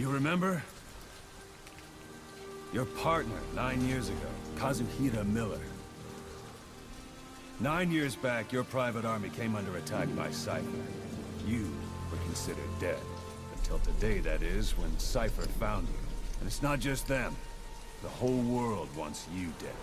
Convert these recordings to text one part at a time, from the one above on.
You remember? Your partner 9 years ago, Kazuhira Miller. 9 years back, your private army came under attack by Cypher. You were considered dead. Until today, that is, when Cypher found you. And it's not just them. The whole world wants you dead.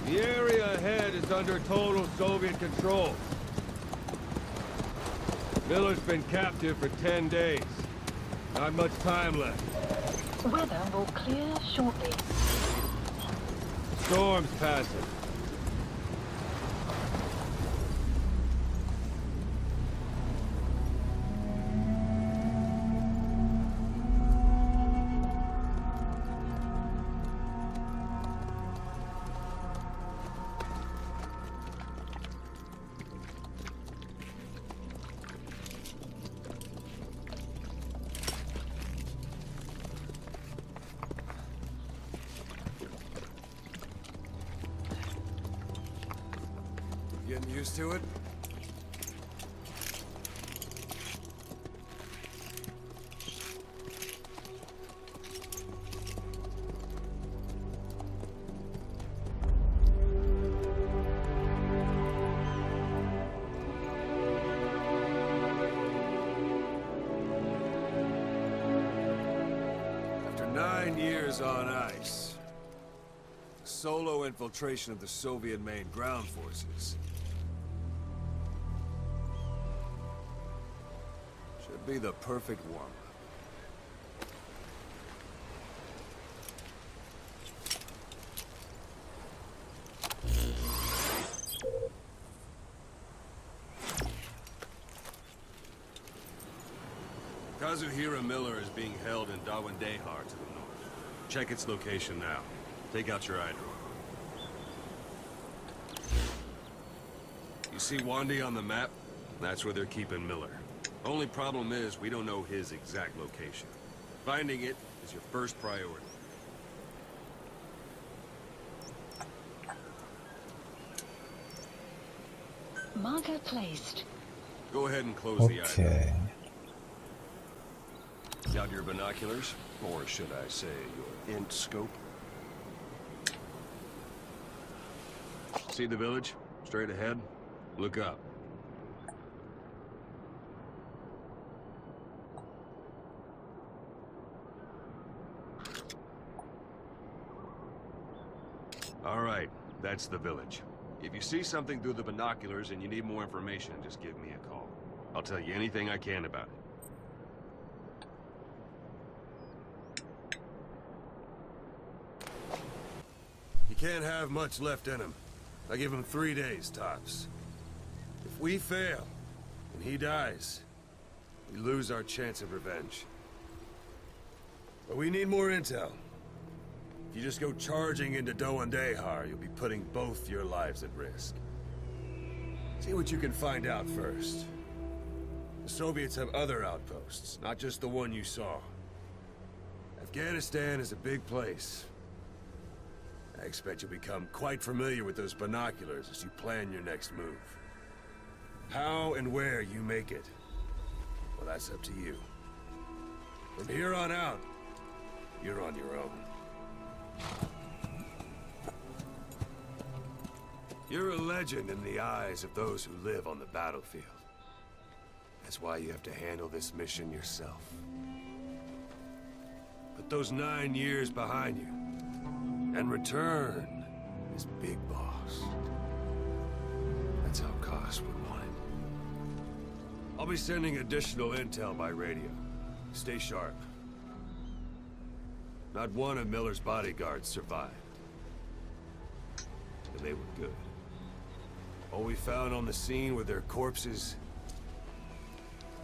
The area ahead is under total Soviet control. Miller's been captive for 10 days. Not much time left. Weather will clear shortly. Storm's passing. Getting used to it? After 9 years on ice, solo infiltration of the Soviet main ground forces should be the perfect warm-up. Kazuhira Miller is being held in Dawandehar to the north. Check its location now. Take out your eye drone. You see Wandy on the map? That's where they're keeping Miller. Only problem is, we don't know his exact location. Finding it is your first priority. Marker placed. Go ahead and close the eye drone. Okay. Got your binoculars? Or should I say, your int scope? See the village? Straight ahead? Look up. All right, that's the village. If you see something through the binoculars and you need more information, just give me a call. I'll tell you anything I can about it. He can't have much left in him. I give him 3 days, tops. If we fail, and he dies, we lose our chance of revenge. But we need more intel. If you just go charging into Dawandehar, you'll be putting both your lives at risk. See what you can find out first. The Soviets have other outposts, not just the one you saw. Afghanistan is a big place. I expect you'll become quite familiar with those binoculars as you plan your next move. How and where you make it, well, that's up to you. From here on out, you're on your own. You're a legend in the eyes of those who live on the battlefield. That's why you have to handle this mission yourself. Put those 9 years behind you, and return as Big Boss. That's how Koss would want it. I'll be sending additional intel by radio. Stay sharp. Not one of Miller's bodyguards survived. And they were good. All we found on the scene were their corpses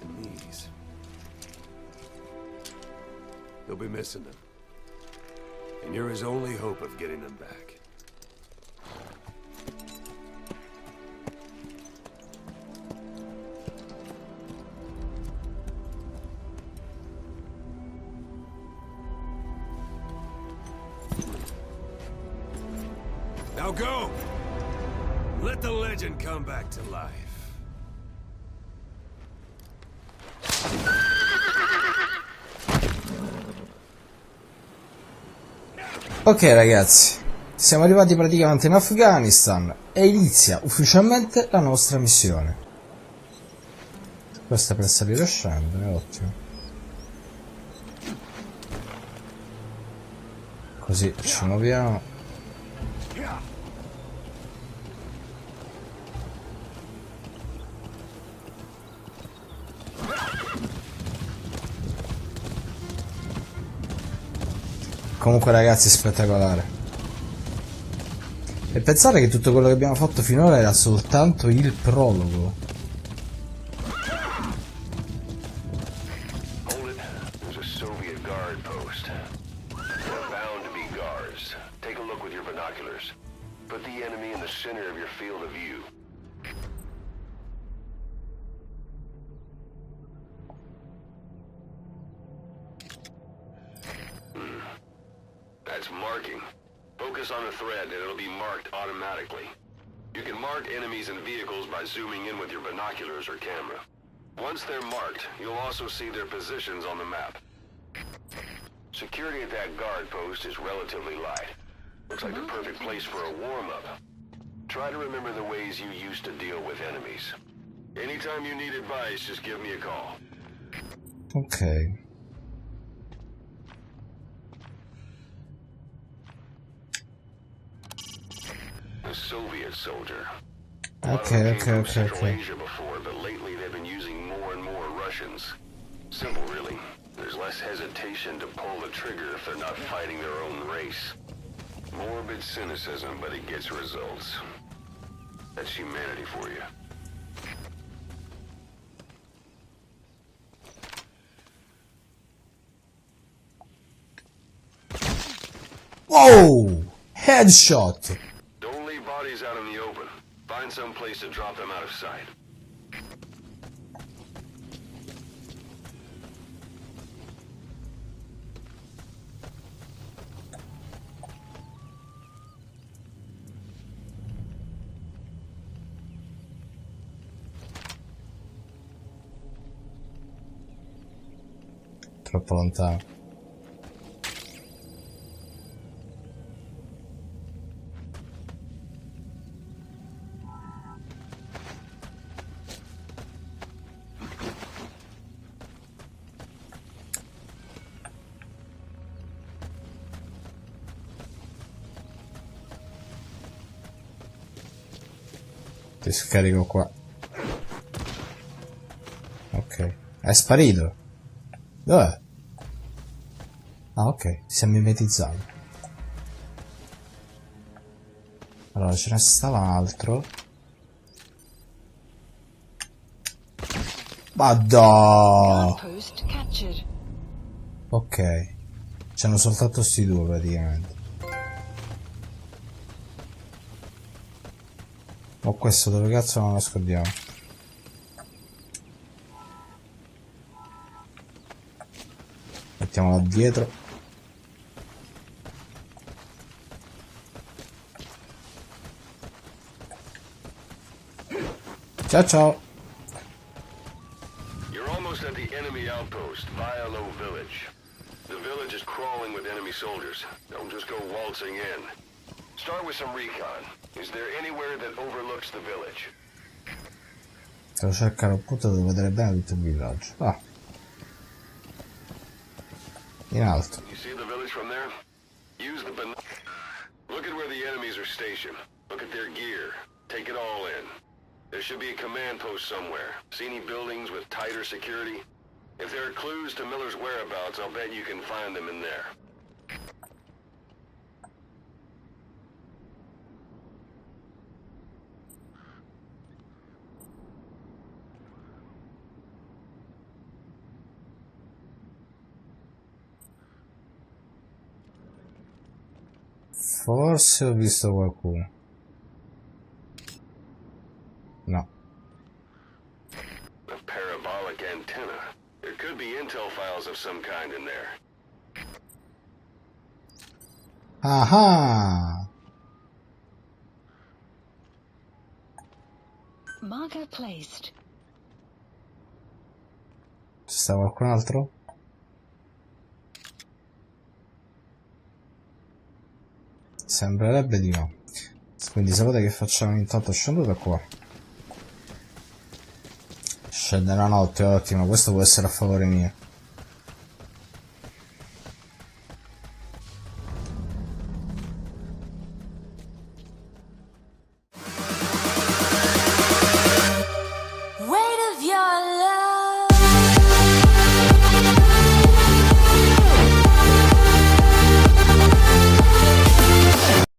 and these. They'll be missing them. And you're his only hope of getting them back. Now go! Let the legend come back to life. Ok ragazzi, siamo arrivati praticamente in Afghanistan e inizia ufficialmente la nostra missione. Questa è per salire e scendere, ottimo. Così ci muoviamo. Comunque ragazzi, spettacolare. E pensare che tutto quello che abbiamo fatto finora era soltanto il prologo. Hold it. There's a Soviet guard post. They're bound to be guards. Take a look with your binoculars. Put the enemy in the center of your field of view. That's marking. Focus on the thread and it'll be marked automatically. You can mark enemies and vehicles by zooming in with your binoculars or camera. Once they're marked, you'll also see their positions on the map. Security at that guard post is relatively light. Looks like the perfect place for a warm-up. Try to remember the ways you used to deal with enemies. Anytime you need advice, just give me a call. Ok. A Soviet soldier. Ok. Central Asia before, but lately they've been using more and more Russians. Simple, really. There's less hesitation to pull the trigger if they're not fighting their own race. Morbid cynicism, but it gets results. That's humanity for you. Wow! Headshot! Don't leave bodies out in the open. Find some place to drop them out of sight. Troppo lontano. Ti scarico qua. Ok. È sparito. Dov'è? Ah ok, si è mimetizzati. Allora ce ne stava un altro. Madò! Outpost captured. Ok. C'hanno soltanto sti due praticamente. Ma questo dove cazzo non lo nascondiamo? Mettiamolo dietro. Ciao ciao. You're almost at the enemy outpost, Vialo Village. The The village is crawling with enemy soldiers. Don't just go waltzing in. Start with some recon. Is there anywhere that overlooks the village? Devo cercare un punto dove vedere bene tutto il villaggio. Ah. In alto. You see the village from there? Use the look at where the enemies are stationed. Look at their gear. Take it all in. There should be a command post somewhere. See any buildings with tighter security? If there are clues to Miller's whereabouts, I'll bet you can find them in there. Forse ho visto qualcuno. No. A parabolic antenna. There could be intel files of some kind in there. Ah! Marker placed. Ci sta qualcun altro? Sembrerebbe di no. Quindi sapete che facciamo? Intanto scendo da qua. Scende la notte, ottimo, questo può essere a favore mio.